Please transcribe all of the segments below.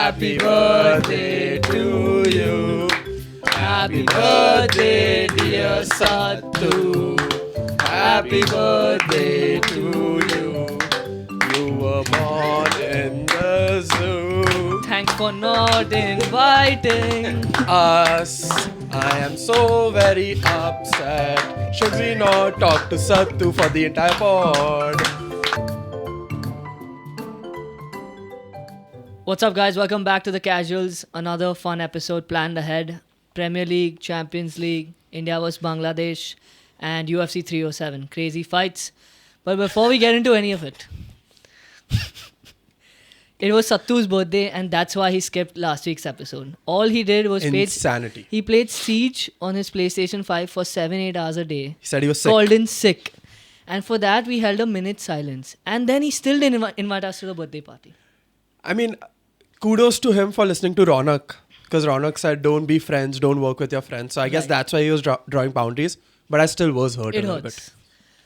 Happy birthday to you. Happy birthday, dear Sattu. Happy birthday to you. You were born in the zoo. Thanks for not inviting us. I am so very upset. Should we not talk to Sattu for the entire pod? What's up, guys? Welcome back to the Casuals. Another fun episode planned ahead. Premier League, Champions League, India vs Bangladesh, and UFC 307. Crazy fights. But before we get into any of it, it was Sattu's birthday, and that's why he skipped last week's episode. All he did was Insanity. he played Siege on his PlayStation 5 for 7-8 hours a day. He said he was sick. Called in sick. And for that, we held a minute's silence. And then he still didn't invite us to the birthday party. I mean, kudos to him for listening to Ronak. Because Ronak said, don't be friends, don't work with your friends. So I guess that's why he was drawing boundaries. But I still was hurt a little bit.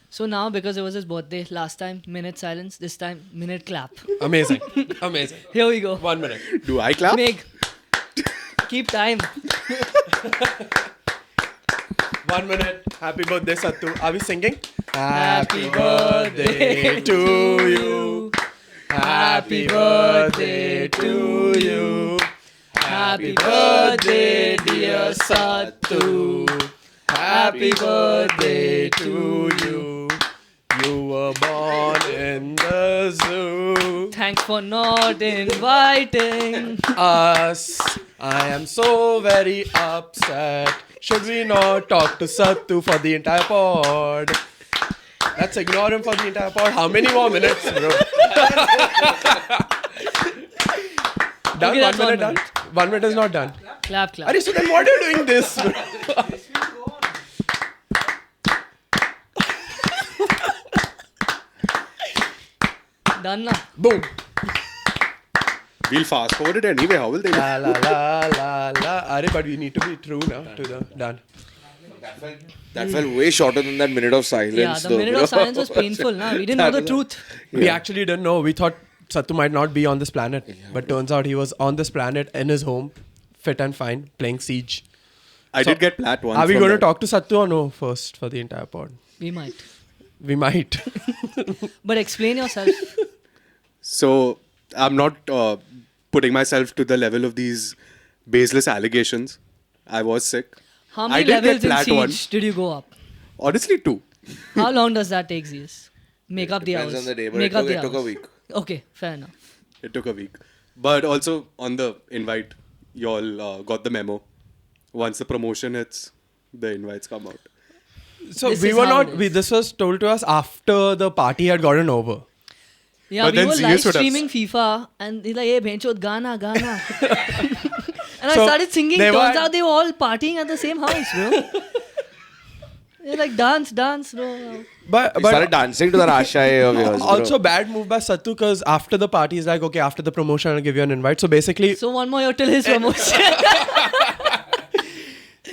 So now, because it was his birthday, last time, minute silence. This time, minute clap. Amazing. Amazing. Here we go. 1 minute. Do I clap? Meg, keep time. 1 minute. Happy birthday, Sattu. Are we singing? Happy birthday to you. Happy birthday to you. Happy birthday, dear Sattu. Happy birthday to you. You were born in the zoo. Thanks for not inviting us. I am so very upset. Should we not talk to Sattu for the entire pod? Let's ignore him for the entire pod. How many more minutes, bro? Done? Okay, 1 minute 1 done? minute. 1 minute is not done. Clap, clap. Are so then what are you doing this, bro? Done now. Boom. We'll fast forward it anyway. How will they? La la la la la. Arey, but we need to be true now to the done. That felt way shorter than that minute of silence. Yeah, the though, minute bro. of silence was painful. Nah? We didn't know the truth. We actually didn't know. We thought Sattu might not be on this planet. But turns out he was on this planet in his home, fit and fine, playing Siege. I did get plat once. Are we from going to that. talk to Sattu or no first for the entire pod? We might. We might. But explain yourself. So I'm not putting myself to the level of these baseless allegations. I was sick. How I many did levels get in plat Siege once. did you go up? Honestly, 2. How long does that take, Zeus? Make up the Depends hours. on the day, but Make it took a week. Okay, fair enough. It took a week. But also on the invite, y'all got the memo. Once the promotion hits, the invites come out. So This we is were how not. it is. This was told to us after the party had gotten over. Yeah, But we then were Zeus live would have- streaming FIFA and he's like, hey, Bhenchod, Gana, Gana. And I So started singing. they Turns were- out they were all partying at the same house, bro. They're like, dance, dance, bro. But We started dancing to the Rasha of yours, bro. also bad move by Sattu because after the party he's like, okay, after the promotion I'll give you an invite. So basically So one more year till his promotion.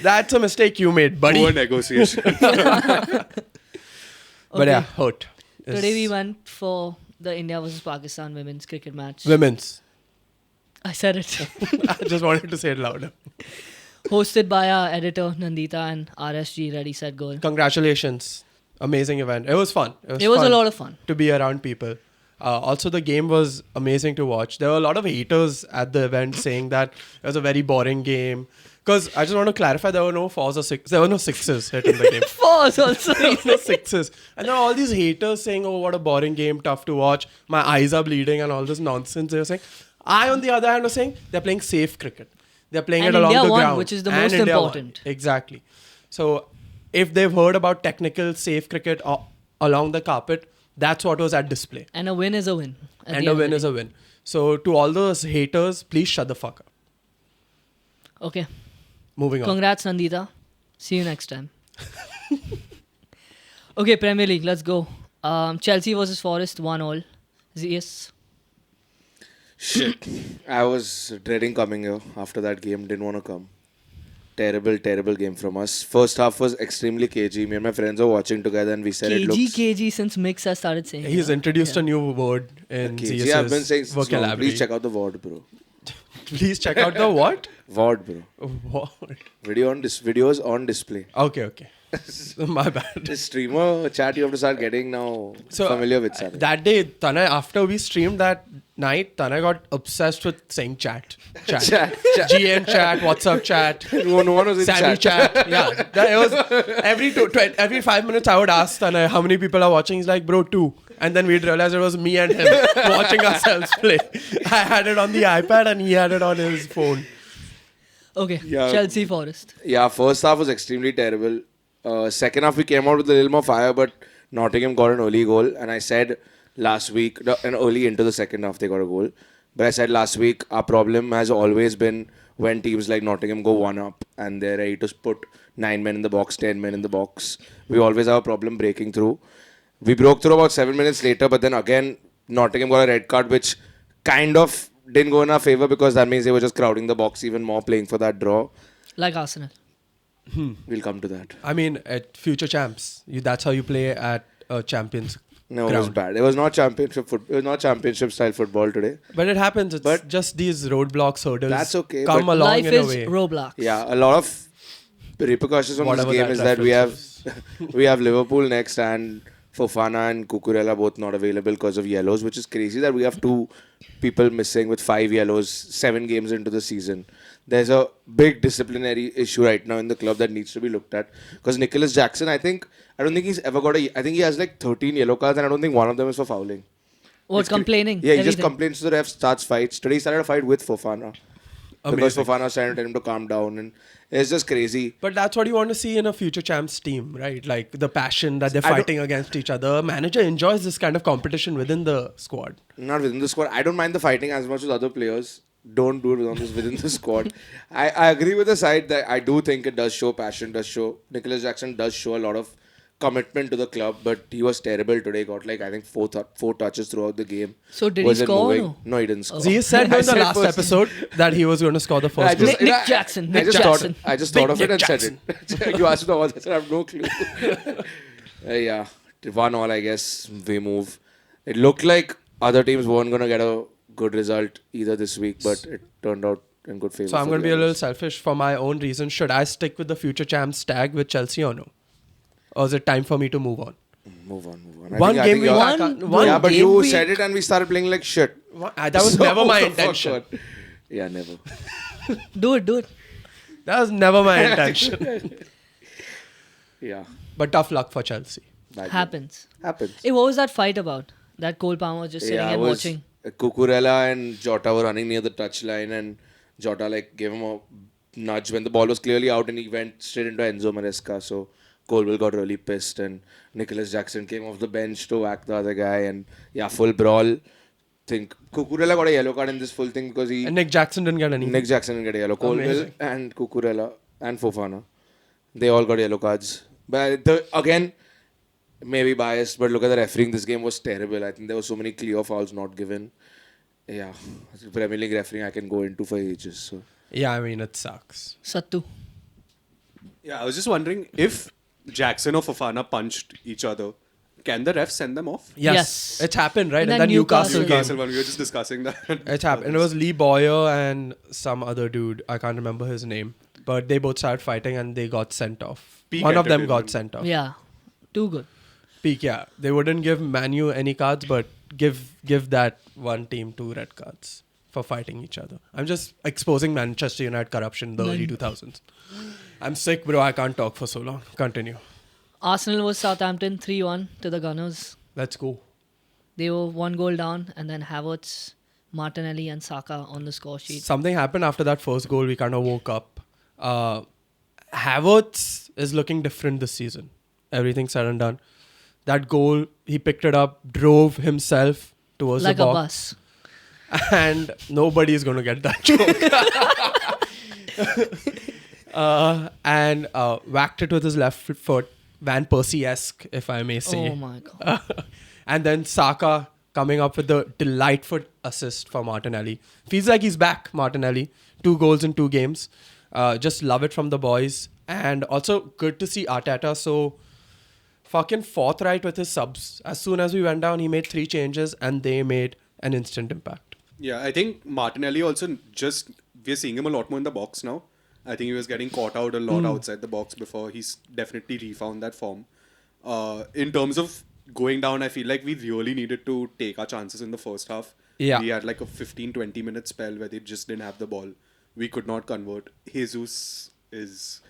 that's a mistake you made, buddy. Poor negotiation. But yeah, hurt. Today we went for the India versus Pakistan women's cricket match. Women's. I said it. I just wanted to say it louder. Hosted by our editor Nandita and RSG Ready Set Goal. Congratulations. Amazing event. It was fun. It was a lot of fun. to be around people. Also, the game was amazing to watch. There were a lot of haters at the event saying that it was a very boring game. Because I just want to clarify, there were no 4s or 6s. There were no 6s hit in the game. Fours also. There were no 6s. And there were all these haters saying, oh, what a boring game, tough to watch. My eyes are bleeding and all this nonsense they were saying. I, on the other hand, was saying they're playing safe cricket. They're playing And it along India the won, ground. which is the And most India won. important. Exactly. So if they've heard about technical safe cricket along the carpet, that's what was at display. And a win is a win. And a win is a win. So to all those haters, please shut the fuck up. Okay. Moving on. Congrats, Nandita. See you next time. Okay, Premier League. Let's go. Chelsea versus Forest, 1-1. Yes. Shit. I was dreading coming here after that game. Didn't want to come. Terrible, terrible game from us. First half was extremely cagey. Me and my friends were watching together and we said it looks... KG, since Mix has started saying He's it. introduced a new word in Cagey. ZS's I've been saying since long. vocabulary. Please check out the word, bro. Please check out the what? VOD, bro. What? Videos on display. Okay. My bad. The streamer chat you have to start getting now familiar with. Sir. That day, Tanay, after we streamed that night, Tanay got obsessed with saying chat. GM chat, WhatsApp chat. No one was in Sammy chat. Yeah. It was every 5 minutes I would ask Tanay how many people are watching. He's like, bro, 2. And then we'd realize it was me and him watching ourselves play. I had it on the iPad and he had it on his phone. Okay, Yeah. Chelsea Forest. Yeah, first half was extremely terrible. Second half we came out with a little more fire, but Nottingham got an early goal. And I said last week, and early into the second half they got a goal. But I said last week, our problem has always been when teams like Nottingham go 1-up and they're ready to put 9 men in the box, 10 men in the box. We always have a problem breaking through. We broke through about 7 minutes later, but then again, Nottingham got a red card, which kind of didn't go in our favour because that means they were just crowding the box even more, playing for that draw. Like Arsenal. We'll come to that. I mean, at future champs, that's how you play at champions. No, it ground. was bad. It was not championship style football today. But it happens. It's just these roadblocks, hurdles. That's okay, Come but along Life in a is way. Roblox. Yeah, a lot of repercussions from Whatever this game that is that we reference have we have Liverpool next and Fofana and Cucurella both not available because of yellows, which is crazy that we have 2 people missing with 5 yellows 7 games into the season. There's a big disciplinary issue right now in the club that needs to be looked at because Nicholas Jackson, I don't think he's ever got I think he has like 13 yellow cards and I don't think one of them is for fouling. What, complaining? Yeah, he just Everything. complains to the ref, starts fights. Today he started a fight with Fofana. Because Fofana was trying to tell him to calm down and it's just crazy. But that's what you want to see in a future champs team, right? Like the passion that they're fighting against each other. Manager enjoys this kind of competition within the squad. Not within the squad. I don't mind the fighting as much as other players. Don't do it within the squad. I agree with the side that I do think it does show passion, Nicholas Jackson does show a lot of commitment to the club, but he was terrible today. Got like I think 4 touches throughout the game. So did he Wasn't score? moving. Or no? No, he didn't score. He said in the last episode that he was going to score the first goal. Nick Jackson. Nick Jackson. I just Big thought of it Nick and said it. You asked me all that, I have no clue. Yeah, 1-1, I guess. We move. It looked like other teams weren't going to get a good result either this week, but it turned out in good favour. So I'm going to be a little selfish for my own reasons. Should I stick with the future champs tag with Chelsea or no? Or is it time for me to move on? Move on. One game week. Yeah, but you said it and we started playing like shit. That was never my intention. Yeah, never. Do it. That was never my intention. Yeah. But tough luck for Chelsea. Happens. Happens. Hey, what was that fight about? That Cole Palmer was just sitting and watching. Cucurella and Jota were running near the touchline and Jota like gave him a nudge when the ball was clearly out and he went straight into Enzo Maresca. So Colwell got really pissed and Nicholas Jackson came off the bench to whack the other guy and full brawl. Think Cucurella got a yellow card in this full thing because And Nick Jackson didn't get any. Nick Jackson didn't get a yellow. Colwell and Cucurella and Fofana, they all got yellow cards. But again, maybe biased, but look at the refereeing. This game was terrible. I think there were so many clear fouls not given. Yeah, Premier League refereeing I can go into for ages. So. Yeah, I mean, it sucks. Sattu. Yeah, I was just wondering if Jackson or Fofana punched each other, can the ref send them off? Yes. It's happened, right? In In that that Newcastle game. Newcastle one, we were just discussing that. It happened. It was Lee Boyer and some other dude. I can't remember his name. But they both started fighting and they got sent off. Peak One of them entertainment. got sent off. Yeah. Too good. Peak, yeah. They wouldn't give Manu any cards, but give that one team 2 red cards for fighting each other. I'm just exposing Manchester United corruption in the early 2000s. I'm sick, bro. I can't talk for so long. Continue. Arsenal was Southampton 3-1 to the Gunners. Let's go. They were 1 goal down and then Havertz, Martinelli and Saka on the score sheet. Something happened after that first goal. We kind of woke up. Havertz is looking different this season. Everything said and done. That goal, he picked it up, drove himself towards Like the a box. bus. And nobody is going to get that joke. And whacked it with his left foot. Van Persie-esque, if I may say. Oh my God. And then Saka coming up with the delightful assist for Martinelli. Feels like he's back, Martinelli. 2 goals in 2 games. Just love it from the boys. And also good to see Arteta so fucking forthright with his subs. As soon as we went down, he made 3 changes and they made an instant impact. Yeah, I think Martinelli also we're seeing him a lot more in the box now. I think he was getting caught out a lot outside the box before. He's definitely refound that form. In terms of going down, I feel like we really needed to take our chances in the first half. Yeah. We had like a 15-20 minute spell where they just didn't have the ball. We could not convert. Jesus is...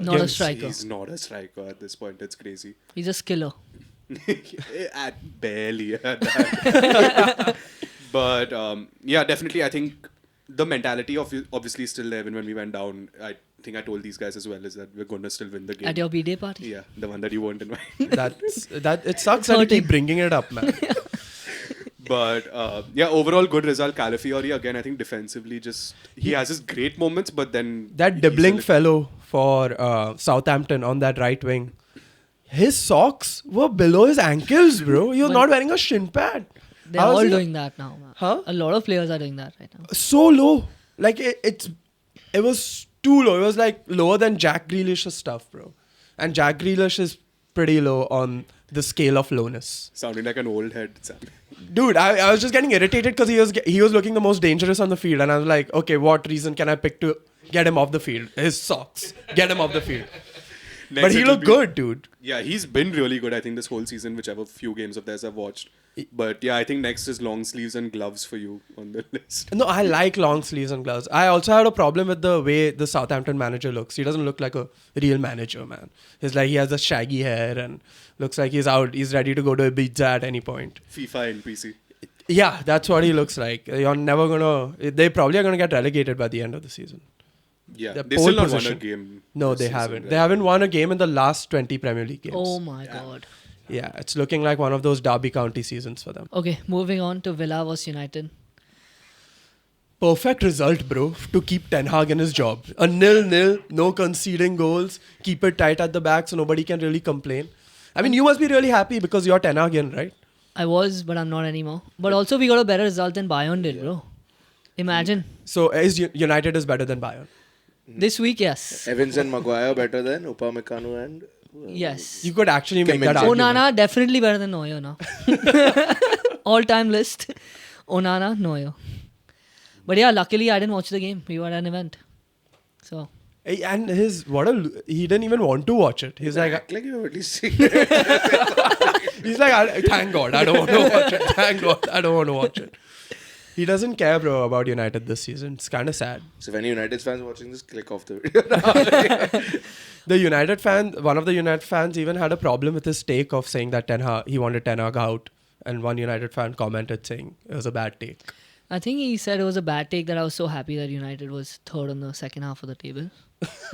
Not a striker. He's not a striker at this point. It's crazy. He's a skiller. Barely at that. But yeah, definitely. I think the mentality of obviously still there even when we went down. I think I told these guys as well is that we're going to still win the game. At your B-Day party? Yeah, the one that you weren't invited. It sucks that you keep bringing it up, man. But yeah, overall good result. Calafiori again, I think defensively he has his great moments, but then That dribbling fellow for Southampton on that right wing, his socks were below his ankles, bro. He was not wearing a shin pad. They're all doing that now, man. Huh? A lot of players are doing that right now. So low. Like, it was too low. It was like lower than Jack Grealish's stuff, bro. And Jack Grealish is pretty low on the scale of lowness. sounding like an old head. Sam. Dude, I was just getting irritated because he was looking the most dangerous on the field. And I was like, okay, what reason can I pick to get him off the field? His socks. Get him off the field. Next But he it'll looked be- good, dude. Yeah, he's been really good, I think, this whole season, whichever few games of theirs I've watched. But yeah, I think next is long sleeves and gloves for you on the list. No, I like long sleeves and gloves. I also had a problem with the way the Southampton manager looks. He doesn't look like a real manager, man. He's like, he has the shaggy hair and looks like he's out. He's ready to go to Ibiza at any point. FIFA and PC. Yeah, that's what he looks like. You're never gonna... They probably are gonna get relegated by the end of the season. Yeah, The they pole still not position. won a game. No, this they season, haven't. right? They haven't won a game in the last 20 Premier League games. Oh my god. Yeah, it's looking like one of those Derby County seasons for them. Okay, moving on to Villa vs United. Perfect result, bro, to keep Ten Hag in his job. A 0-0, no conceding goals, keep it tight at the back so nobody can really complain. I mean, you must be really happy because you're Ten Hag in, right? I was, but I'm not anymore. But also we got a better result than Bayern did, bro. Imagine. So United is better than Bayern. This week, yes. Evans and Maguire better than Upamecano and... Yes. You could actually make that Kim argument. Onana definitely better than Neuer now. All-time list. Onana, Neuer. But yeah, luckily I didn't watch the game. We were at an event. So... Hey, and he didn't even want to watch it. He's like, Act like you have at least seen he's like, thank God, I don't want to watch it. Thank God, I don't want to watch it. He doesn't care, bro, about United this season. It's kind of sad. So if any United fans watching this, click off the video. The United fan, one of the United fans even had a problem with his take of saying that he wanted Ten Hag out. And one United fan commented saying it was a bad take. I think he said it was a bad take that I was so happy that United was third on the second half of the table.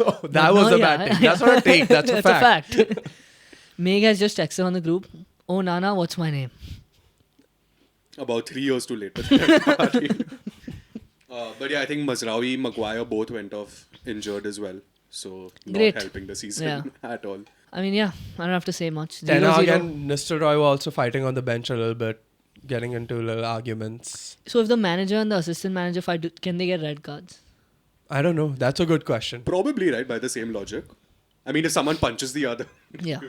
Oh, that was a bad take. That's not a take. That's a fact. That's a fact. Meg has just texted on the group. Oh, Nana, what's my name? About 3 years too late. But yeah, I think Mazraoui, Maguire both went off injured as well. So not Great. helping the season Yeah. at all. I mean, yeah, I don't have to say much. Ten 0-0. Hag and Nistelrooy were also fighting on the bench a little bit, getting into little arguments. So if the manager and the assistant manager fight, can they get red cards? I don't know. That's a good question. Probably, right, by the same logic. I mean, if someone punches the other. Yeah.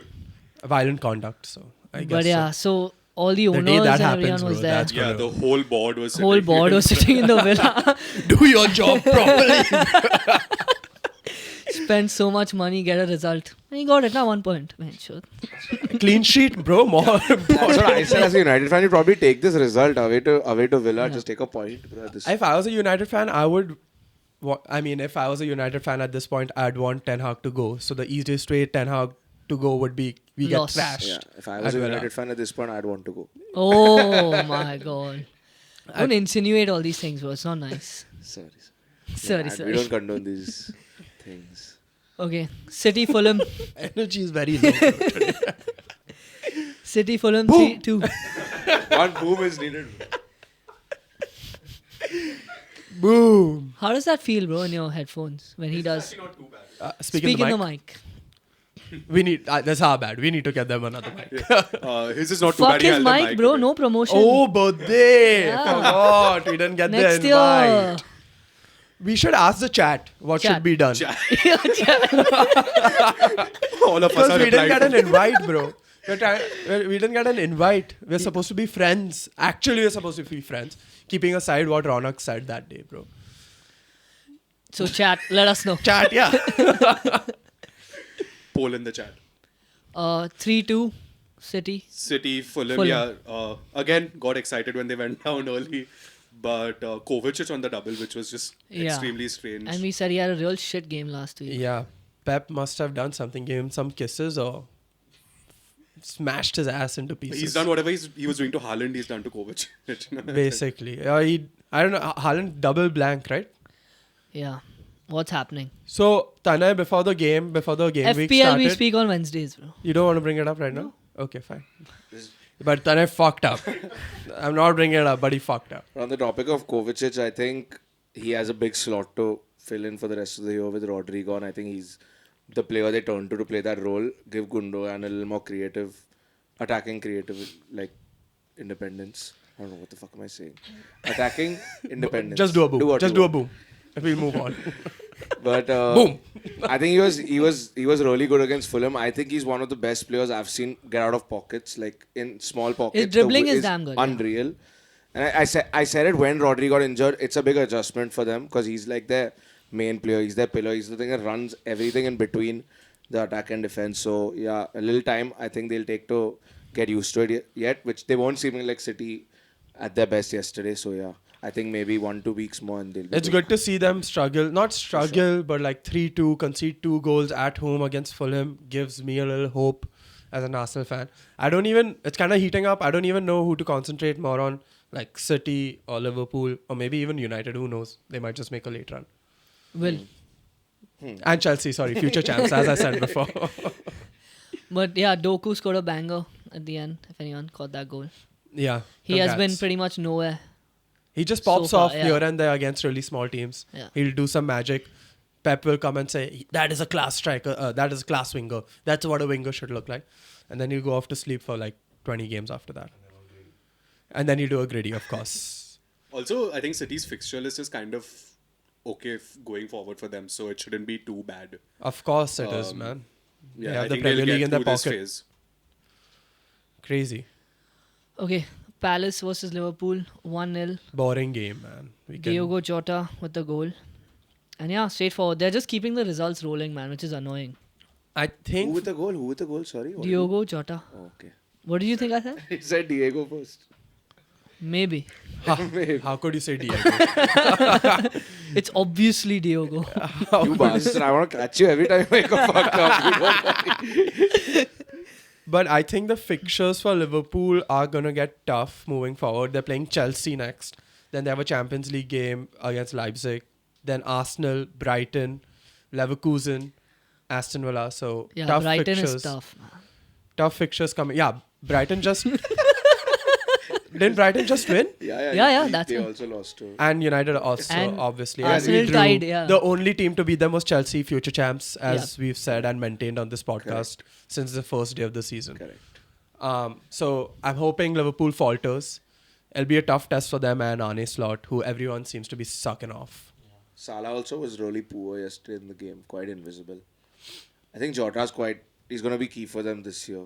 Violent conduct, so I guess But yeah, so all the The owners day that and happens, everyone was bro, there. that's Yeah, the whole board was Whole board was sitting in the villa. Do your job properly. Spent so much money, get a result. And he got it now, 1 point. Man, sure. Clean sheet, bro. More. That's what I said as a United fan. You probably take this result away to Villa. Just take a point. Bro, If I was a United fan, I would. If I was a United fan at this point, I'd want Ten Hag to go. So the easiest way Ten Hag to go would be we Loss. get thrashed. Yeah, if I was a at Villa. United fan at this point, I'd want to go. Oh my god. Don't insinuate all these things, bro. It's not nice. Sorry. Sorry, We sorry. don't condone these things. Okay. City Fulham. Energy is very low. bro, today. City Fulham 3-2. One boom is needed. Boom. How does that feel, bro, in your headphones when he does? Speak Speak in the mic. We need. That's how bad. We need to get them another mic. His is not too Fuck bad. He his held the mic, bro. away. No promotion. Oh, birthday! Yeah. Forgot. We didn't get Next the year. invite. We should ask the chat what Chat. should be done. All of us Because are we didn't get replied. an invite, bro. We didn't get an invite. We're supposed to be friends. Actually, we're supposed to be friends. keeping aside what Ronak said that day, bro. So chat, let us know. Chat, yeah. Poll in the chat. 3-2 City. City, Fulham. Fulham. Yeah. Again, got excited when they went down early. But Kovacic on the double, which was just Yeah. extremely strange. And we said he had a real shit game last week. Yeah. Pep must have done something, gave him some kisses or smashed his ass into pieces. He's done whatever he was doing to Haaland, he's done to Kovacic. Basically. I don't know, Haaland double blank, right? Yeah. What's happening? So, Tanay, before the game week FPL started... we speak on Wednesdays, bro. You don't want to bring it up right now? Okay, fine. But Tanay fucked up. I'm not bringing it up, but he fucked up. On the topic of Kovacic, I think he has a big slot to fill in for the rest of the year with Rodrigo, and I think he's the player they turn to play that role. Give Gundogan a little more attacking creative, like independence. I don't know what the fuck am I saying. Attacking independence. Just do a boom. what Just you do a want. boom. And we'll move on. But Boom. I think he was really good against Fulham. I think he's one of the best players I've seen get out of pockets, like in small pockets. His dribbling The is way damn good, yeah. unreal. And I said it when Rodri got injured. It's a big adjustment for them because he's like their main player. He's their pillar. He's the thing that runs everything in between the attack and defense. So yeah, a little time I think they'll take to get used to it yet, which they won't seem like City at their best yesterday. So yeah, I think maybe 1-2 weeks more and they'll be It's good to see them struggle. Not struggle, but like 3-2, concede 2 goals at home against Fulham gives me a little hope as an Arsenal fan. It's kind of heating up. I don't even know who to concentrate more on, like City or Liverpool or maybe even United. Who knows? They might just make a late run. Will. And Chelsea, sorry, future champs, as I said before. But yeah, Doku scored a banger at the end, if anyone caught that goal. Yeah. He has congrats. been pretty much nowhere. He just so pops far, off yeah. here and there against really small teams. Yeah. He'll do some magic. Pep will come and say, that is a class striker. That is a class winger. That's what a winger should look like. And then he'll go off to sleep for like 20 games after that. And then he'll do a gritty, of course. Also, I think City's fixture list is kind of okay going forward for them, so it shouldn't be too bad. Of course it is, man. Yeah, They have I the think Premier they'll League get in their through this pocket. phase. Crazy. Okay, Palace versus Liverpool, 1-0. Boring game, man. Diogo Jota with the goal. And yeah, straightforward. They're just keeping the results rolling, man, which is annoying. I Who think... with the goal? Who with the goal? Sorry. What did Diogo Jota. Oh, okay. What did you think I said? He said Diego first. Maybe. How could you say Diego? It's obviously Diogo. You bastard. I want to catch you every time you make a fuck up. You don't worry. But I think the fixtures for Liverpool are going to get tough moving forward. They're playing Chelsea next. Then they have a Champions League game against Leipzig. Then Arsenal, Brighton, Leverkusen, Aston Villa. So Yeah, tough Brighton fixtures. is tough, man. Tough fixtures coming. Yeah, Brighton just... Didn't Brighton just win? Yeah, that's They it. also lost to... And United also, And obviously. Arsenal And we tied, drew. yeah. The only team to beat them was Chelsea, future champs, as we've said and maintained on this podcast since the first day of the season. Correct. So I'm hoping Liverpool falters. It'll be a tough test for them and Arne Slot, who everyone seems to be sucking off. Salah also was really poor yesterday in the game. Quite invisible. I think Jota's he's going to be key for them this year.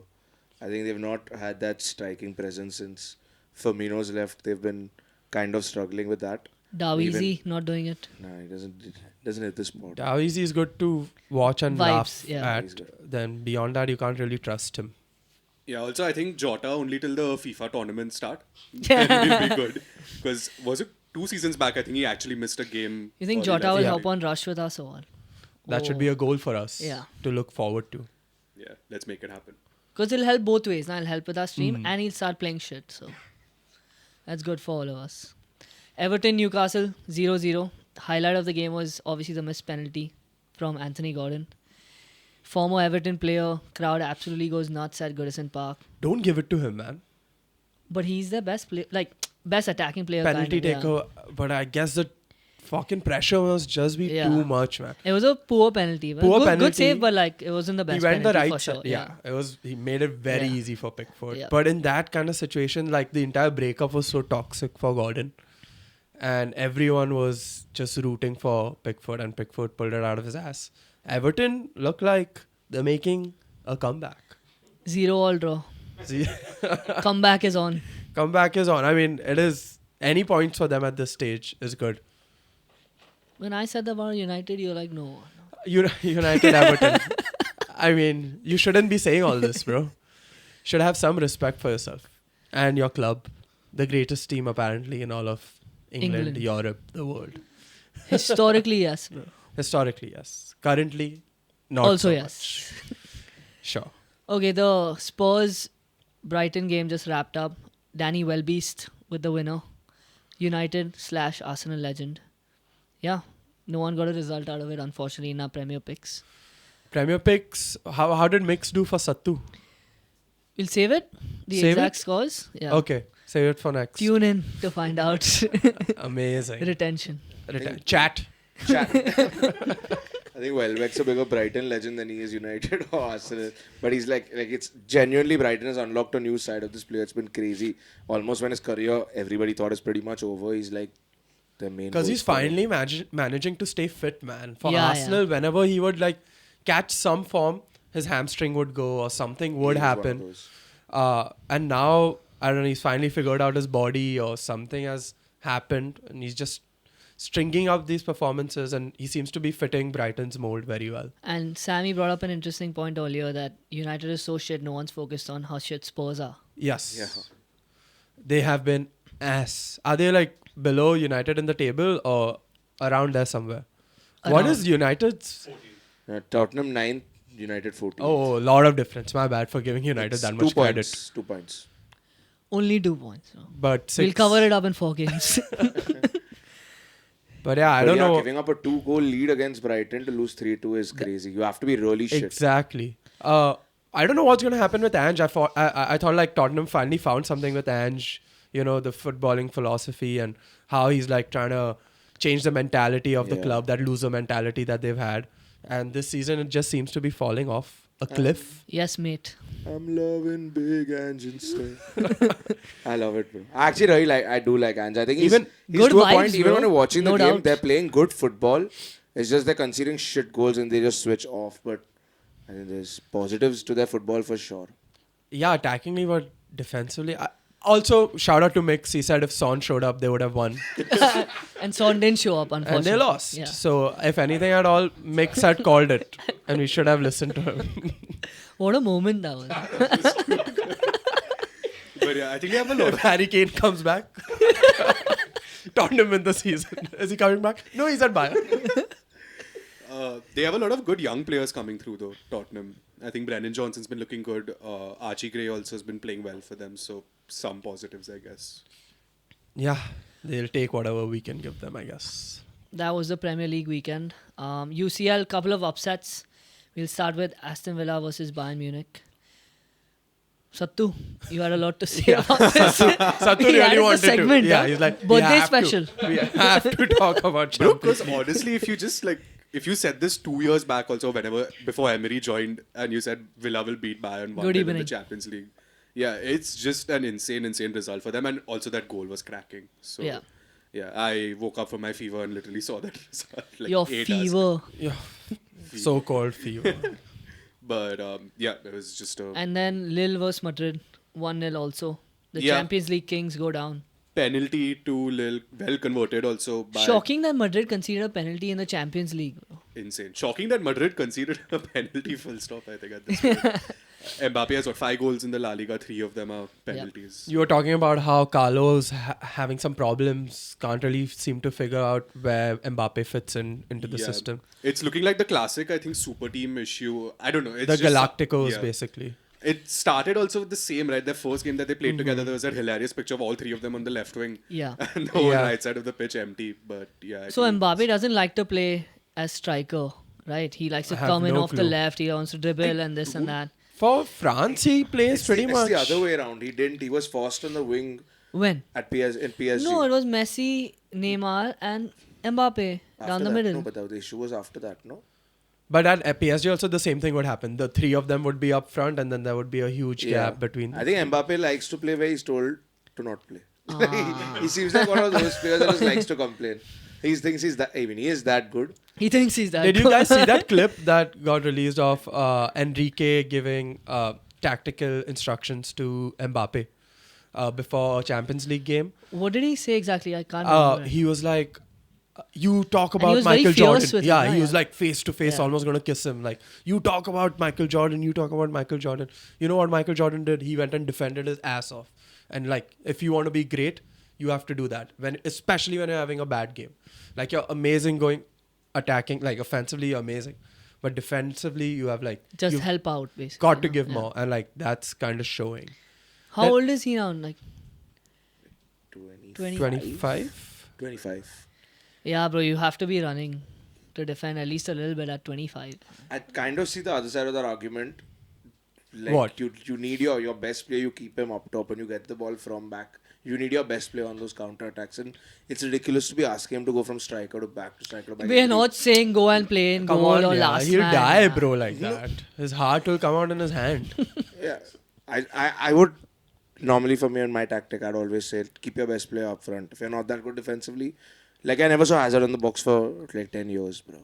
I think they've not had that striking presence since Firmino's left. They've been kind of struggling with that. Davies not doing it. Nah, he doesn't hit the spot. Davies is good to watch and Vibes, laugh yeah. He's at. good. Then beyond that, you can't really trust him. Yeah, also I think Jota only till the FIFA tournament start. Then he'll be good. Because was it 2 seasons back, I think he actually missed a game. You think early Jota that will season. help on Rush with us or what? That should be a goal for us Yeah. to look forward to. Yeah, let's make it happen. Because it'll help both ways. Now it'll help with our stream and he'll start playing shit. So that's good for all of us. Everton, Newcastle, 0-0. Highlight of the game was obviously the missed penalty from Anthony Gordon. Former Everton player, crowd absolutely goes nuts at Goodison Park. Don't give it to him, man. But he's the best player, like best attacking player. Penalty kind of, yeah. taker. But I guess the fucking pressure must just be Yeah. too much, man. It was a poor penalty. Poor Good penalty. save, but like it wasn't the best He went the penalty right for sure. side. Yeah. He made it very Yeah. easy for Pickford. Yeah. But in that kind of situation, like the entire breakup was so toxic for Gordon. And everyone was just rooting for Pickford, and Pickford pulled it out of his ass. Everton look like they're making a comeback. 0-0 draw. See, Comeback is on. comeback is on. I mean, it is Any points for them at this stage is good. When I said about United, you're like, no. United Everton. I mean, you shouldn't be saying all this, bro. Should have some respect for yourself and your club. The greatest team apparently in all of England. Europe, the world. Historically, yes, bro. Historically, yes. Currently, not Also, so yes. much. Sure. Okay, the Spurs Brighton game just wrapped up. Danny Welbeast with the winner. United/Arsenal legend. Yeah, no one got a result out of it, unfortunately, in our Premier picks. Premier picks. How did Mix do for Sattu? We'll save it. The Save exact it? scores. Yeah. Okay, save it for next. Tune in to find out. Amazing. Retention. Chat. I think Welbeck's a bigger Brighton legend than he is United or Arsenal. But he's like it's genuinely Brighton has unlocked a new side of this player. It's been crazy. Almost when his career everybody thought is pretty much over, he's like the main. Because he's goal scorer. finally managing to stay fit, man. For Yeah, Arsenal, yeah. whenever he would like catch some form, his hamstring would go or something would He is one of happen. those. And now, I don't know, he's finally figured out his body or something has happened and he's just stringing up these performances and he seems to be fitting Brighton's mold very well. And Sammy brought up an interesting point earlier that United is so shit, no one's focused on how shit Spurs are. Yes. Yeah. They have been ass. Are they like below United in the table or around there somewhere? What Around. is United's? Tottenham 9th, United 14th. Oh, a lot of difference. My bad for giving United It's that 2 much points. credit. 2 points. Only 2 points. So. But We'll 6. cover it up in 4 games. But yeah, I But don't yeah, know. Giving up a 2-goal lead against Brighton to lose 3-2 is crazy. You have to be really shit. Exactly. I don't know what's going to happen with Ange. I thought like Tottenham finally found something with Ange. You know, the footballing philosophy and how he's like trying to change the mentality of the Yeah. club, that loser mentality that they've had. And this season, it just seems to be falling off a cliff. Yes, mate. I'm loving big Ange instead. I love it, bro. I actually really I do like Ange. I think he's Even good to a vibes, point, even bro. when you're watching the No game, doubt. they're playing good football. It's just they're conceding shit goals and they just switch off. But I think there's positives to their football for sure. Yeah, attackingly, but defensively. Also, shout out to Mix. He said if Son showed up, they would have won. And Son didn't show up, unfortunately. And they lost. Yeah. So, if anything at all, Mix had called it. And we should have listened to him. What a moment that was. But yeah, I think they have a lot If of Harry Kane comes back, Tottenham in the season. Is he coming back? No, he's at Bayern. they have a lot of good young players coming through though, Tottenham. I think Brennan Johnson's been looking good. Archie Gray also has been playing well for them. So some positives, I guess. Yeah, they'll take whatever we can give them, I guess. That was the Premier League weekend. UCL, couple of upsets. We'll start with Aston Villa versus Bayern Munich. Sattu, you had a lot to say about this. Sattu He really added the wanted segment, to. Yeah, huh? he's like, Birthday we have special. We have to talk about Bro, Champions because honestly, if you just like, if you said this 2 years back also, whenever, before Emery joined, and you said Villa will beat Bayern 1 in the Champions League. Yeah, it's just an insane result for them. And also that goal was cracking. So, yeah, I woke up from my fever and literally saw that result. Like Your 8 hours. fever. Yeah, so-called fever. But yeah, it was just a And then Lille versus Madrid, 1-0 also. The Yeah. Champions League kings go down. penalty to Lille, well converted also by... Shocking that Madrid conceded a penalty in the Champions League. Bro. Insane. Shocking that Madrid conceded a penalty full stop, I think, at this point. Mbappe has got 5 goals in the La Liga, 3 of them are penalties. You were talking about how Carlos having some problems, can't really seem to figure out where Mbappe fits into the system. It's looking like the classic, I think, super team issue. I don't know. It's The just, Galacticos, yeah. basically. It started also with the same, right? Their first game that they played together, there was that hilarious picture of all 3 of them on the left wing. Yeah. And the whole Yeah. right side of the pitch empty. But yeah. I So think Mbappe doesn't like to play as striker, right? He likes to I have come in no off the clue. left. He wants to dribble and this and that. For France, he plays pretty It's much. the other way around. He didn't. He was forced on the wing When? at in PSG. No, it was Messi, Neymar, and Mbappe After down the that. middle. No, but the issue was after that, no? But at PSG also the same thing would happen. The 3 of them would be up front and then there would be a huge gap between I think Mbappe likes to play where he's told to not play. Ah. he seems like one of those players that just likes to complain. He thinks he's that. I mean, he is that good. He thinks he's that. Did you good. guys see that clip that got released of Enrique giving tactical instructions to Mbappe? before a Champions League game. What did he say exactly? I can't remember. He was like, you talk And he about was very Michael fierce Jordan. with Yeah, him, he was yeah. like face to face, Yeah. almost going to kiss him. Like, you talk about Michael Jordan, you talk about Michael Jordan. You know what Michael Jordan did? He went and defended his ass off. And like, if you want to be great, you have to do that. Especially when you're having a bad game. Like, you're amazing going attacking, like offensively, you're amazing. But defensively, you have like, Just you've help out, basically. got to give Yeah. more. And like, that's kind of showing. How That- old is he now? Like 25? 25. Yeah, bro, you have to be running to defend at least a little bit at 25. I kind of see the other side of that argument. Like What? You need your best player, you keep him up top and you get the ball from back. You need your best player on those counter attacks, and it's ridiculous to be asking him to go from striker to back to striker to back. We are not saying go and play in Come goal on, or yeah. last He'll man. die, Yeah. bro, like that. His heart will come out in his hand. Yeah, I would normally, for me and my tactic, I'd always say keep your best player up front. If you're not that good defensively, like I never saw Hazard in the box for like 10 years, bro.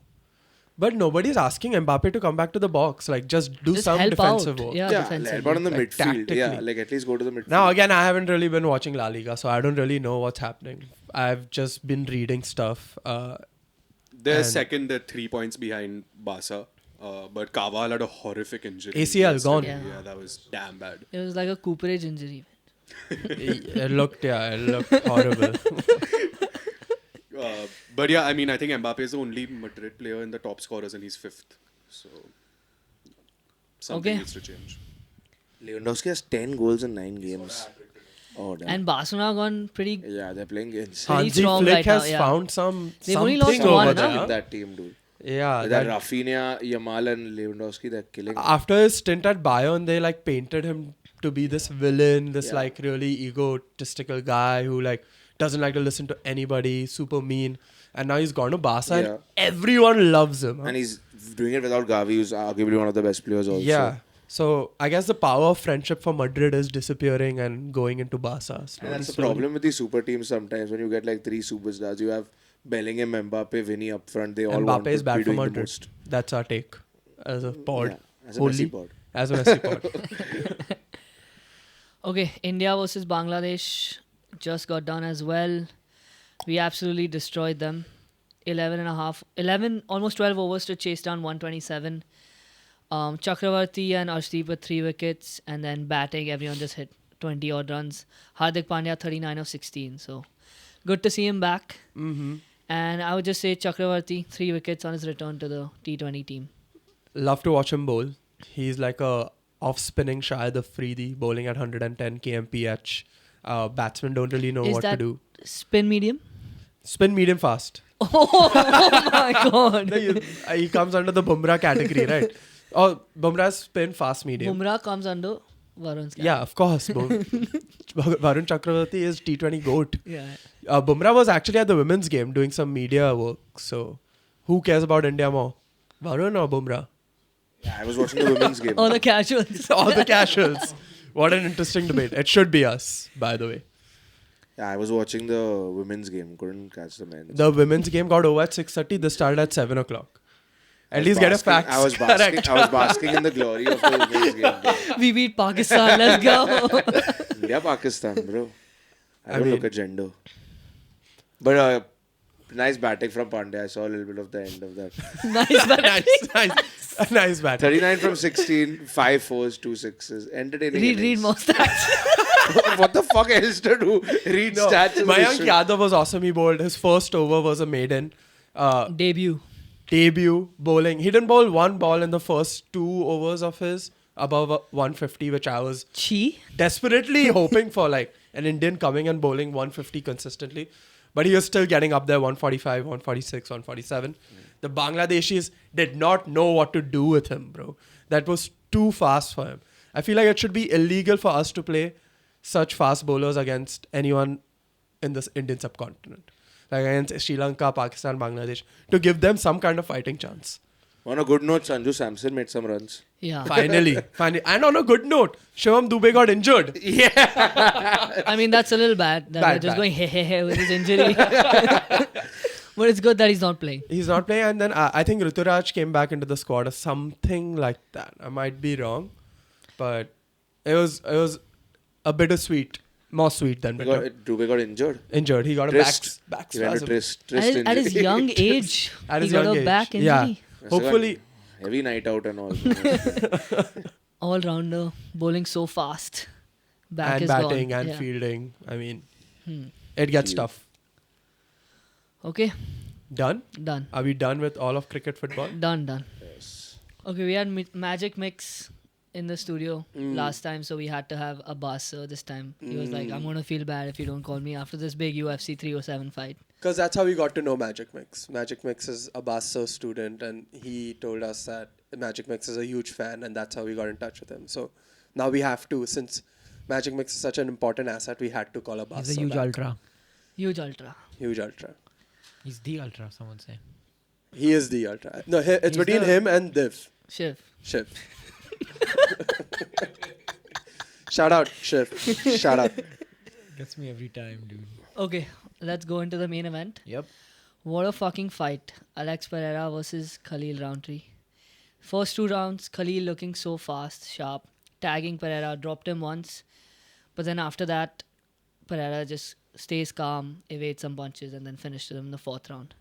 But nobody's asking Mbappe to come back to the box. Like, just do Just some help defensive out. work. Yeah, Yeah, defensively. but in the Like, midfield, yeah, tactically. like at least go to the midfield. Now, again, I haven't really been watching La Liga, so I don't really know what's happening. I've just been reading stuff. They're And- second, they're 3 points behind Barca. But Carval had a horrific injury. ACL yesterday. gone. Yeah, that was damn bad. It was like a Cooperage injury. it looked horrible. But yeah, I mean, I think Mbappe is the only Madrid player in the top scorers and he's fifth. So something Okay. needs to change. Lewandowski has 10 goals in 9 games. Oh, damn. And Barcelona gone pretty. Yeah, they're playing games. Very Hansi strong Flick right now, has yeah. found some They've only something lost one, over huh? there. In that team, dude. Yeah, That Rafinha, Yamal, and Lewandowski, they're killing. after his stint at Bayern, they like painted him to be this villain, this Yeah. like really egotistical guy who like doesn't like to listen to anybody, super mean. And now he's gone to Barca Yeah. and everyone loves him. huh? And he's doing it without Gavi, who's arguably one of the best players also. Yeah. So I guess the power of friendship for Madrid is disappearing and going into Barca. And slowly, that's the slowly. problem with these super teams sometimes. When you get like 3 superstars, you have Bellingham, Mbappe, Vinny up front. They all want Mbappe is to bad be for doing the Madrid. most. That's our take as a pod. Yeah, as a Only Messi pod. as a Messi pod. Okay, India versus Bangladesh just got done as well. We absolutely destroyed them. 11, almost 12 overs to chase down 127. Chakravarti and Arshdeep with 3 wickets, and then batting, everyone just hit 20 odd runs. Hardik Pandya 39 of 16. So good to see him back. Mm-hmm. And I would just say Chakravarti 3 wickets on his return to the T20 team. Love to watch him bowl. He's like a off-spinning Shahid Afridi bowling at 110 kmph. Batsmen don't really know Is what to that- do. Spin medium. Spin medium fast. Oh my god. He comes under the Bumrah category, right? Oh, Bumrah's spin fast medium. Bumrah comes under Varun's cap. Yeah, of course. Varun Chakravarti is T20 GOAT. Yeah. Bumrah was actually at the women's game doing some media work. So, who cares about India more? Varun or Bumrah? Yeah, I was watching the women's game. Or the casuals. All the casuals. What an interesting debate. It should be us, by the way. Yeah, I was watching the women's game. Couldn't catch the men's. The women's game got over at 6:30. They started at 7 o'clock. At least get a fact. I was basking in the glory of the women's game. Bro. We beat Pakistan. Let's go. India, Pakistan, bro. I I don't look mean- at gender. But nice batting from Pandya. I saw a little bit of the end of that. Nice batting. nice bat. 39 from 16, 5 fours, 2 sixes. Entertaining. Read innings. more stats. What the fuck else to do? Read stats. in the Mayank issue. Yadav was awesome. He bowled. His first over was a maiden. Debut. Debut bowling. He didn't bowl one ball in the first 2 overs of his above 150, which I was Chi. desperately hoping for, like an Indian coming and bowling 150 consistently. But he was still getting up there 145, 146, 147. The Bangladeshis did not know what to do with him, bro. That was too fast for him. I feel like it should be illegal for us to play such fast bowlers against anyone in this Indian subcontinent. Like against Sri Lanka, Pakistan, Bangladesh. To give them some kind of fighting chance. On a good note, Sanju Samson made some runs. Yeah. Finally. And on a good note, Shivam Dubey got injured. I mean, that's a little bad. That Bad, they're just bad. going hey with his injury. But it's good that he's not playing. He's not playing, and then I think Ruturaj came back into the squad or something like that. I might be wrong, but it was a bittersweet more sweet than bitter. Dubé got injured. Injured. He got a back He went to spasm. tryst At his injury. young age, At he his got young a age. back injury. Yeah. Yes, Hopefully. Heavy night out and all. All rounder, bowling so fast. Back And is batting gone. and Yeah. fielding. I mean, Hmm. it gets tough. Okay, Done? done. Are we done with all of cricket football? Done. Yes. Okay, we had Magic Mix in the studio Mm. last time, so we had to have Abbas this time. He was like, I'm going to feel bad if you don't call me after this big UFC 307 fight. Because that's how we got to know Magic Mix. Magic Mix is a Basso student, and he told us that Magic Mix is a huge fan, and that's how we got in touch with him. So now we have to, since Magic Mix is such an important asset, we had to call a Basso. He's a huge ultra. Huge ultra. Huge ultra. He's the ultra, someone say. He is the ultra. No, it's He's between him and Div. Shiv. Shiv. Shout out, Shiv. Shout out. Gets me every time, dude. Okay, let's go into the main event. Yep. What a fucking fight. Alex Perreira versus Khalil Rountree. First 2 rounds, Khalil looking so fast, sharp, tagging Perreira, dropped him once. But then after that, Perreira just stays calm, evades some punches, and then finished him in the 4th round.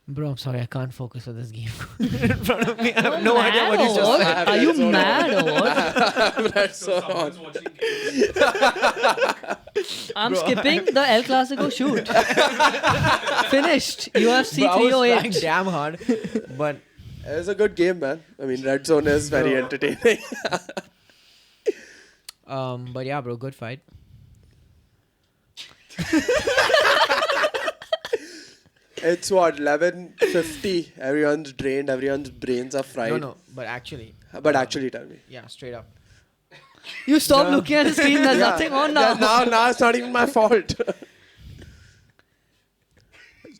Bro, I'm sorry, I can't focus on this game in front of me. I have no idea what he's Or just what? saying. Are you mad or what? That's so on. I'm skipping the El Clasico shoot. Finished. UFC Bro, I was flying 308. damn hard. But It was a good game, man. I mean, Red Zone is very entertaining. but yeah, bro, good fight. It's what, 11:50. Everyone's drained. Everyone's brains are fried. No, but actually, But actually, tell me. yeah, straight up. You stop looking at the screen. There's nothing on now. Yeah, now it's not even my fault.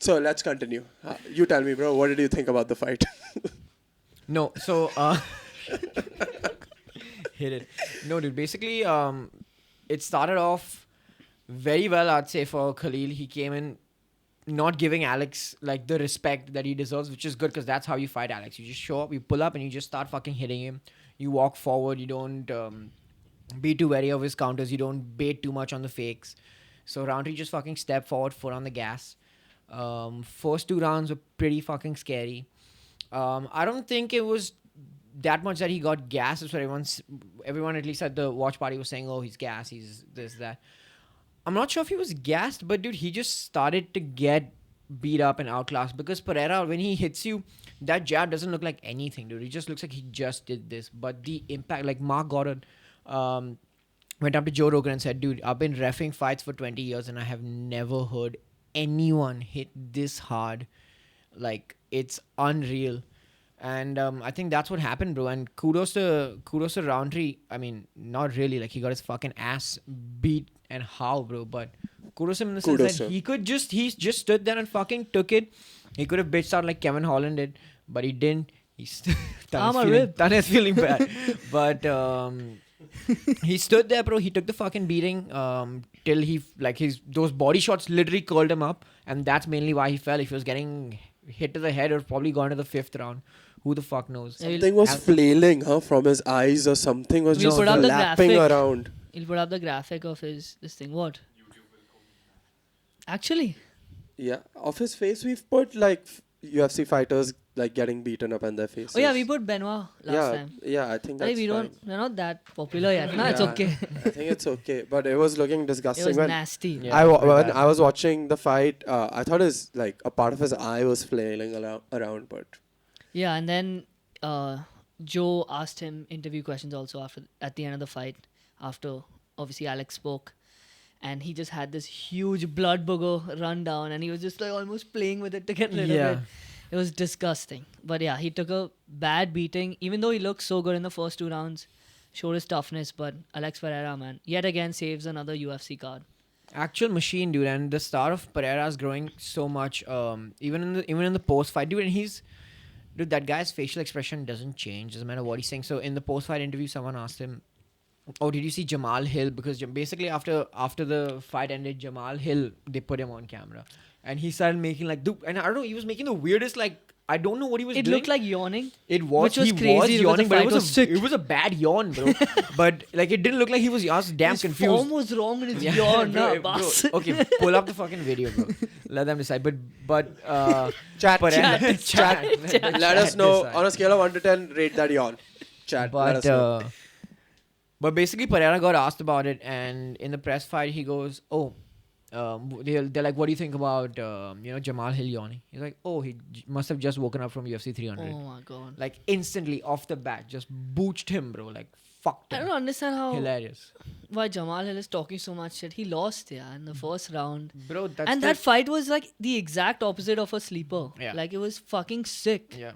So let's continue. You tell me, bro. What did you think about the fight? No, so hit it. No, dude. Basically, it started off very well. I'd say for Khalil, he came in not giving Alex like the respect that he deserves, which is good because that's how you fight Alex. You just show up, you pull up, and you just start fucking hitting him. You walk forward. You don't be too wary of his counters. You don't bait too much on the fakes. So Rountree just fucking stepped forward, foot on the gas. First 2 rounds were pretty fucking scary. I don't think it was that much that he got gas. That's what everyone at least at the watch party was saying, oh, he's gas, he's this, that. I'm not sure if he was gassed, but dude, he just started to get beat up and outclassed because Perreira, when he hits you, that jab doesn't look like anything, dude. It just looks like he just did this. But the impact, like Mark Goddard went up to Joe Rogan and said, dude, I've been reffing fights for 20 years and I have never heard anyone hit this hard. Like, it's unreal. And I think that's what happened, bro. And kudos to Rountree. I mean, not really. Like, he got his fucking ass beat and how, bro. But kudos to him in the sense that he just stood there and fucking took it. He could have bitched out like Kevin Holland did, but he didn't. He's done his feeling bad. But he stood there, bro. He took the fucking beating till those body shots literally curled him up, and that's mainly why he fell. If he was getting hit to the head, or probably gone to the 5th round. Who the fuck knows? Something was flailing, from his eyes, or something was We'll just put up the lapping graphic. around. He'll put up the graphic of this thing. What? Actually, Yeah, of his face, we've put like UFC fighters like getting beaten up on their faces. oh yeah, we put Benoit last time. Yeah, I think that's Hey, fine. we're not that popular yet. No, it's Yeah, okay. I think it's okay, but it was looking It disgusting. was when nasty. Yeah. when I was watching the fight, I thought his like a part of his eye was flailing around, but Yeah, and then Joe asked him interview questions also at the end of the fight, after obviously Alex spoke, and he just had this huge blood booger run down, and he was just like almost playing with it to get rid of it. It was disgusting. But yeah, he took a bad beating, even though he looked so good in the first 2 rounds, showed his toughness. But Alex Pereira, man, yet again saves another UFC card. Actual machine, dude. And the star of Pereira's growing so much. Even in the post fight, dude. And dude, that guy's facial expression doesn't change. Doesn't matter what he's saying. So in the post fight interview, someone asked him, "Oh, did you see Jamal Hill?" Because basically after the fight ended, Jamal Hill, they put him on camera, and he started making like, dude, and I don't know, he was making the weirdest like I don't know what he was It doing. looked like yawning. It was. Which was he crazy was because yawning, the but fight was sick. it was a bad yawn, bro. But like it didn't look like he was. I was damn His confused. form was wrong in his Yeah, yawn. bro, Nah, boss. Okay, pull up the fucking video, bro. Let them decide. But Chat. Pereira- Chat. Let us know decide. on a scale of 1 to 10. Rate that yawn. Chat. Let us know. But basically, Pereira got asked about it, and in the press fight, he goes, "Oh, they're like, what do you think about Jamal Hill yawning?" He's like, "Oh, he must have just woken up from UFC 300." Oh my god. Like instantly off the bat, just booched him, bro. Like fucked I him. don't understand how Hilarious, why Jamal Hill is talking so much shit. He lost, in the first round. bro. That's And that fight was like the exact opposite of a sleeper. Yeah. Like it was fucking sick. yeah.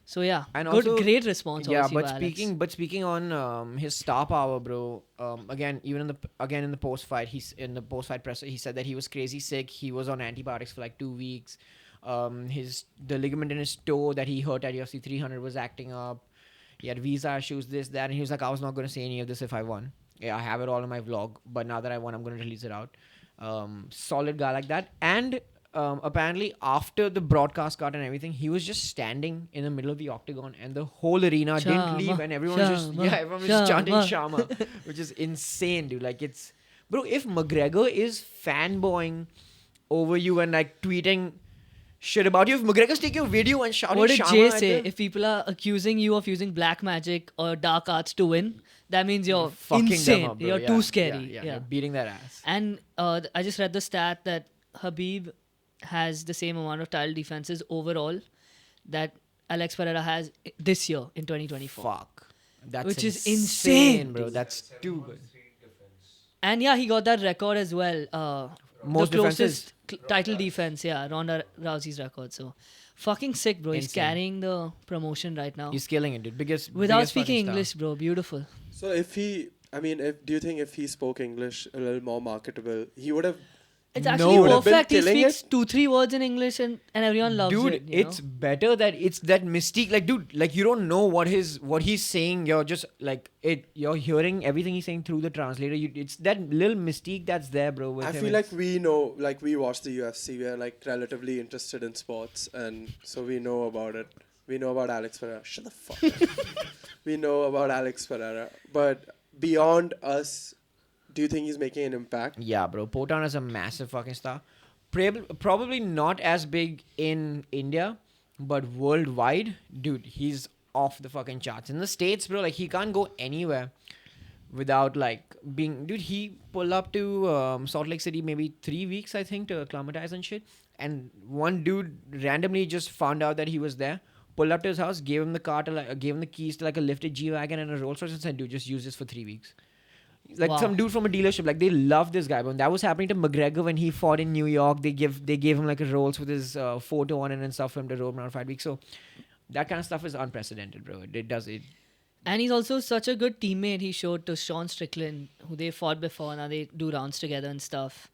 So yeah, And good, also- great response. Yeah, obviously, but by Alex. speaking on his star power, bro. Again, even in the post fight, in the post fight presser, he said that he was crazy sick. He was on antibiotics for like 2 weeks. The ligament in his toe that he hurt at UFC 300 was acting up. He had visa issues, this, that, and he was like, I was not going to say any of this if I won. Yeah, I have it all in my vlog, but now that I won, I'm going to release it out. Solid guy like that. And apparently after the broadcast cut and everything, he was just standing in the middle of the octagon, and the whole arena didn't leave, and everyone was just chanting Shama, which is insane, dude. Like it's, bro, if McGregor is fanboying over you and like tweeting shit about you, if McGregor's taking a video and shouting What did Shama Jay at say? them, If people are accusing you of using black magic or dark arts to win, that means you're fucking insane. them up, bro. You're Yeah, too scary. Yeah, you're beating that ass. And I just read the stat that Habib has the same amount of title defenses overall that Alex Pereira has this year in 2024. Fuck. That's Which is insane, bro. dude. That's too good. And yeah, he got that record as well. Most the closest defenses? title defense, Ronda Rousey's record. So fucking sick, bro. He's Insane. carrying the promotion right now. He's killing it, dude. Without biggest fucking speaking star. English, bro. Beautiful. So do you think if he spoke English a little more marketable, he would have? It's actually would have been perfect. He killing speaks it. 2-3 words in English and everyone loves Dude, it. it's better that it's that mystique. Like, dude, like you don't know what he's saying. You're just like you're hearing everything he's saying through the translator. It's that little mystique that's there, bro. With I him. feel like we know, like we watch the UFC. We are like relatively interested in sports, and so we know about it. We know about Alex Pereira. Shut the fuck up. We know about Alex Pereira, but beyond us, do you think he's making an impact? Yeah, bro. Potan is a massive fucking star. Probably not as big in India, but worldwide, dude, he's off the fucking charts. In the States, bro, like he can't go anywhere without like being. Dude, he pulled up to Salt Lake City maybe 3 weeks, I think, to acclimatize and shit. And one dude randomly just found out that he was there. Pulled up to his house, gave him the car gave him the keys to like a lifted G-Wagon and a Rolls Royce, and said, "Dude, just use this for 3 weeks." Like Wow. some dude from a dealership, like they love this guy. But that was happening to McGregor when he fought in New York. They gave him like a Rolls with his photo on it and stuff for him to roam around 5 weeks. So that kind of stuff is unprecedented, bro. It does it. And he's also such a good teammate. He showed to Sean Strickland, who they fought before. Now they do rounds together and stuff.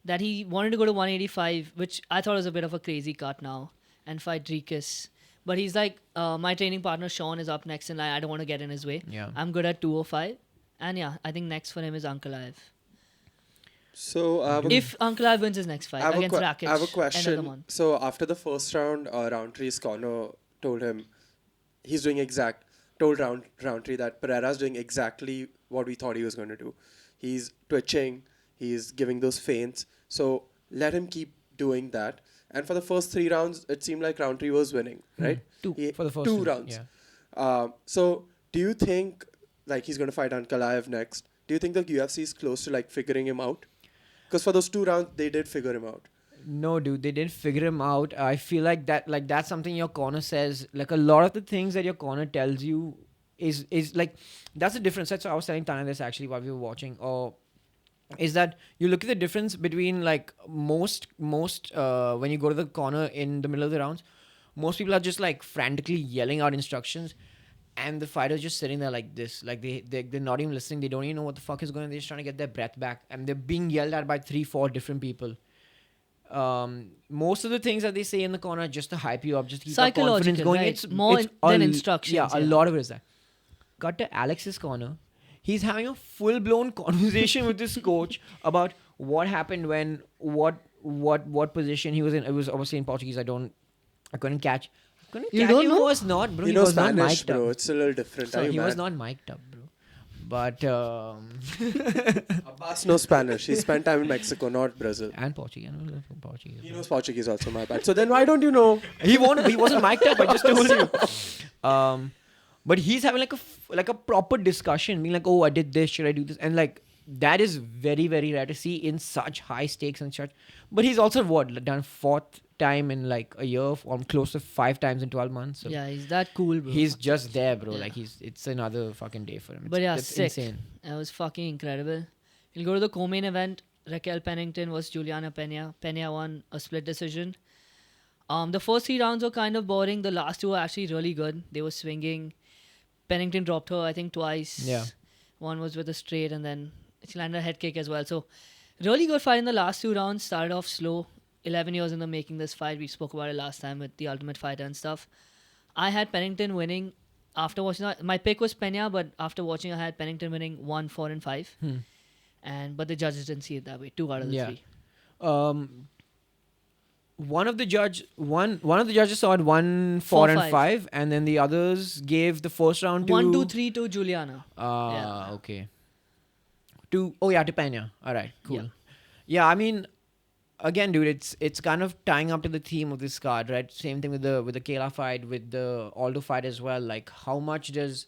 That he wanted to go to 185, which I thought was a bit of a crazy cut now, and fight Dricus. But he's like, my training partner Sean is up next in line. I don't want to get in his way. Yeah. I'm good at 205. And yeah, I think next for him is Ankalaev. So If Ankalaev wins his next fight against Rakic, I have a end of the question. month. So after the first round, Rountree's corner told him told Rountree that Pereira's doing exactly what we thought he was going to do. He's twitching, he's giving those feints. So let him keep doing that. And for the first 3 rounds, it seemed like Rountree was winning, right? For the first 2 two, rounds. yeah. So do you think like he's going to fight Ankalaev next? Do you think the UFC is close to like figuring him out? Because for those 2 rounds, they did figure him out. No, dude, they didn't figure him out. I feel like that's something your corner says. Like a lot of the things that your corner tells you is like that's the difference. That's what I was telling Tanya this actually while we were watching. Or is that you look at the difference between like most when you go to the corner in the middle of the rounds, most people are just like frantically yelling out instructions. And the fighter's just sitting there like this. Like they're not even listening. They don't even know what the fuck is going on. They're just trying to get their breath back. And they're being yelled at by 3-4 different people. Most of the things that they say in the corner are just to hype you up, just to keep that confidence Psychological, going. right? It's More than instructions. Yeah, a lot of it is that. Got to Alex's corner. He's having a full-blown conversation with this coach about what happened when, what position he was in. It was obviously in Portuguese. I don't I couldn't catch. You don't He know? was not, bro. You He know was not Spanish, mic'd bro. up. It's a little different. So Are you he was mad? not mic'd up, bro. But Abbas knows Spanish. He spent time in Mexico, not Brazil. and Portuguese. I know Portuguese. He knows Portuguese also, my bad. So then why don't you know? He wasn't mic'd up. I just told you. But he's having like a proper discussion, being like, "Oh, I did this. Should I do this?" And like that is very, very rare to see in such high stakes and such. But he's also done fourth time in like a year, or close to 5 times in 12 months. So Yeah, he's that cool, bro. he's just there, bro. Yeah. Like it's another fucking day for him. But yeah, it's sick. insane. It was fucking incredible. We'll go to the co-main event. Raquel Pennington versus Juliana Pena. Pena won a split decision. The first 3 rounds were kind of boring. The last 2 were actually really good. They were swinging. Pennington dropped her, I think, twice. Yeah. One was with a straight, and then she landed a head kick as well. So, really good fight in the last 2 rounds. Started off slow. 11 years in the making this fight. We spoke about it last time with the Ultimate Fighter and stuff. I had Pennington winning after watching that. My pick was Pena, but after watching, I had Pennington winning 1, 4, and 5. But the judges didn't see it that way. 2 out of the 3. One of the judges saw it 1, 4, and 5. 5, and then the others gave the first round to 1, 2, 3 to Juliana. Yeah. Okay. To Pena. All right, cool. Yeah. Yeah, I mean, again, dude, it's kind of tying up to the theme of this card, right? Same thing with the Kayla fight, with the Aldo fight as well. Like, how much does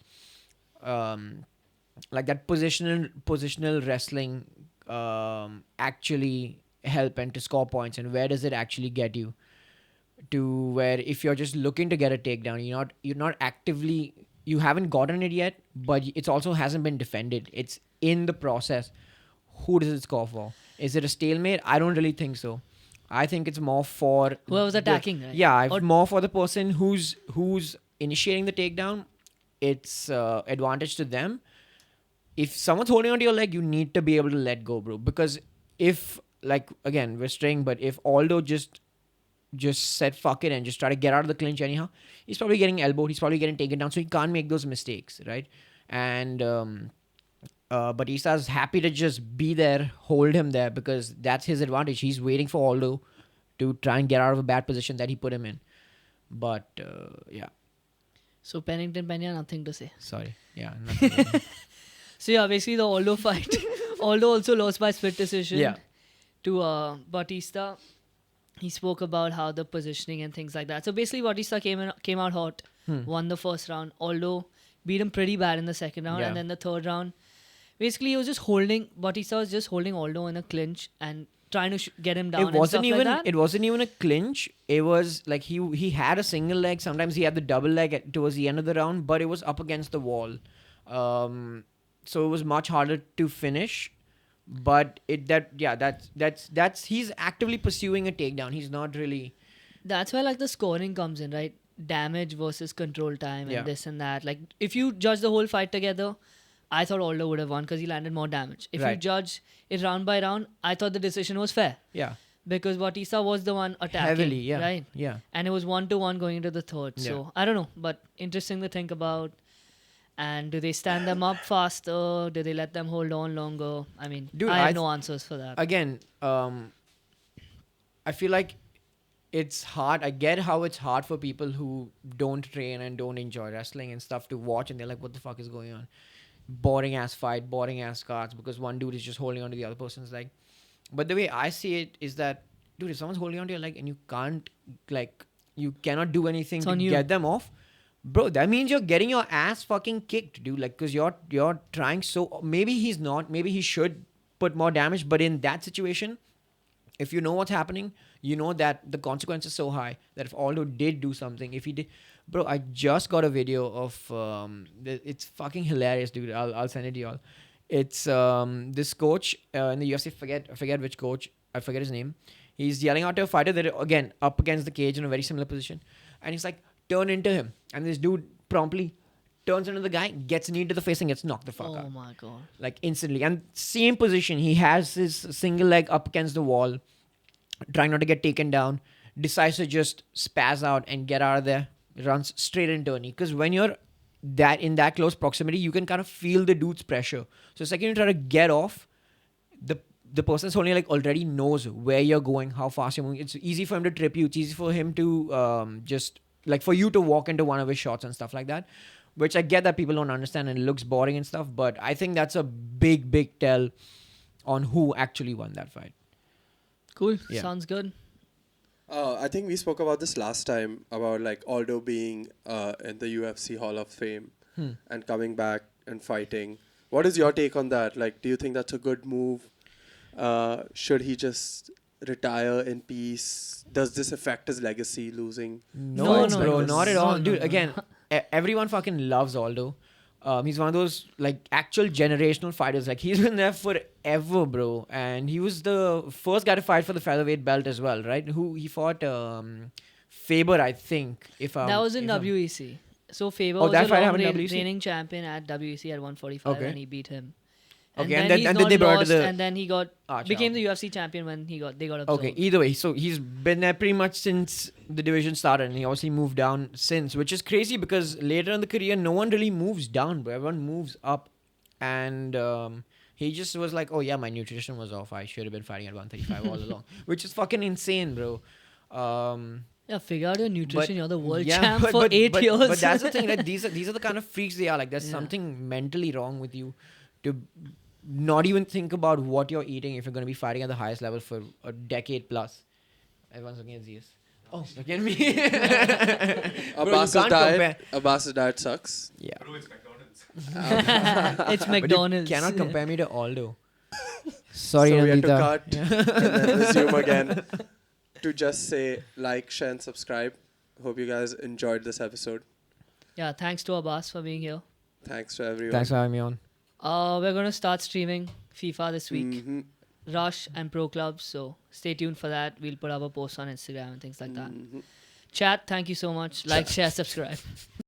like that positional wrestling actually help and to score points, and where does it actually get you to where if you're just looking to get a takedown, you're not actively, you haven't gotten it yet, but it's also hasn't been defended. It's in the process. Who does it score for? Is it a stalemate? I don't really think so. I think it's more for Whoever's attacking, right? Yeah, Or- more for the person who's initiating the takedown. It's advantage to them. If someone's holding onto your leg, you need to be able to let go, bro. Because if, like, again, we're straying, but if Aldo just said fuck it and just try to get out of the clinch anyhow, he's probably getting elbowed. He's probably getting taken down. So he can't make those mistakes, right? And Bautista's happy to just be there, hold him there, because that's his advantage. He's waiting for Aldo to try and get out of a bad position that he put him in. But yeah, So Pennington, Pena, nothing to say. sorry. Yeah, nothing. So yeah, basically the Aldo fight. Aldo also lost by split decision Yeah. to Bautista. He spoke about how the positioning and things like that. So basically Bautista came out hot, won the first round. Aldo beat him pretty bad in the second round, Yeah. and then the third round, basically Bautista was just holding Aldo in a clinch and trying to get him down. It wasn't and stuff even. like that. It wasn't even a clinch. It was like he had a single leg. Sometimes he had the double leg towards the end of the round, but it was up against the wall. So it was much harder to finish. But that's he's actively pursuing a takedown. He's not really. That's where like the scoring comes in, right? Damage versus control time and Yeah. this and that. Like if you judge the whole fight together, I thought Aldo would have won because he landed more damage. If you Right. judge it round by round, I thought the decision was fair Yeah. because Bautista was the one attacking, Heavily. Yeah. right? Yeah. And it was 1-1 going into the third. Yeah. So I don't know, but interesting to think about. And do they stand them up faster? Do they let them hold on longer? I mean, Dude, I have I no answers for that. Again, I feel like it's hard. I get how it's hard for people who don't train and don't enjoy wrestling and stuff to watch, and they're like, "What the fuck is going on?" Boring ass fight, boring ass cards, because one dude is just holding onto the other person's leg. But the way I see it is that, dude, if someone's holding onto your leg and you can't, like, you cannot do anything It's to on you. get them off, bro, that means you're getting your ass fucking kicked, dude. Like, because you're trying so. Maybe he's not. Maybe he should put more damage. But in that situation, if you know what's happening, you know that the consequence is so high that if Aldo did do something, if he did, bro, I just got a video of it's fucking hilarious, dude. I'll send it to y'all. It's this coach in the UFC. I forget which coach. I forget his name. He's yelling out to a fighter that again up against the cage in a very similar position, and he's like, turn into him, and this dude promptly turns into the guy, gets a knee to the face, and gets knocked the fuck Oh out. my god. Like instantly. And same position, he has his single leg up against the wall, trying not to get taken down, decides to just spaz out and get out of there, runs straight into a knee. Because when you're in that close proximity, you can kind of feel the dude's pressure. So the second you try to get off, the person that's holding like already knows where you're going, how fast you're moving. It's easy for him to trip you. It's easy for him to just like for you to walk into one of his shots and stuff like that. Which I get that people don't understand and it looks boring and stuff, but I think that's a big tell on who actually won that fight. Cool. Yeah. Sounds good. I think we spoke about this last time about like Aldo being in the UFC Hall of Fame and coming back and fighting. What is your take on that? Like, do you think that's a good move? Should he just retire in peace? Does this affect his legacy losing? No, No, bro, no, not at no, all. no, Dude, no. again, everyone fucking loves Aldo. He's one of those like actual generational fighters. Like he's been there forever, bro. And he was the first guy to fight for the featherweight belt as well, right? Who he fought Faber, I think. That was in WEC. So Faber Oh, was that a fight long happened in WEC? reigning champion at WEC at 145 Okay. and he beat him. Okay, and and then then- he's and then not they brought lost, to the and then he got Arch became out. the UFC champion when they got absolved. Okay, either way, so he's been there pretty much since the division started, and he obviously moved down since, which is crazy because later in the career, no one really moves down, bro. Everyone moves up, and he just was like, "Oh yeah, my nutrition was off. I should have been fighting at 135 all along," which is fucking insane, bro. Yeah, figure out your nutrition. You're the world yeah, champ for 8 years. But that's the thing. Like these are the kind of freaks they are. Like there's something mentally wrong with you to not even think about what you're eating if you're going to be fighting at the highest level for a decade plus. Everyone's looking at Zeus. Oh, look at me. Abbas's diet sucks. Yeah. Bro, it's McDonald's. It's But you McDonald's. cannot compare me to Aldo. Sorry, So we had to Nandita. cut and then resume again to just say like, share, and subscribe. Hope you guys enjoyed this episode. Yeah, thanks to Abbas for being here. Thanks to everyone. Thanks for having me on. We're going to start streaming FIFA this week. Mhm. Rush and Pro Clubs. So stay tuned for that. We'll put up a post on Instagram and things like that. Mhm. Chat, thank you so much. Like, share, subscribe.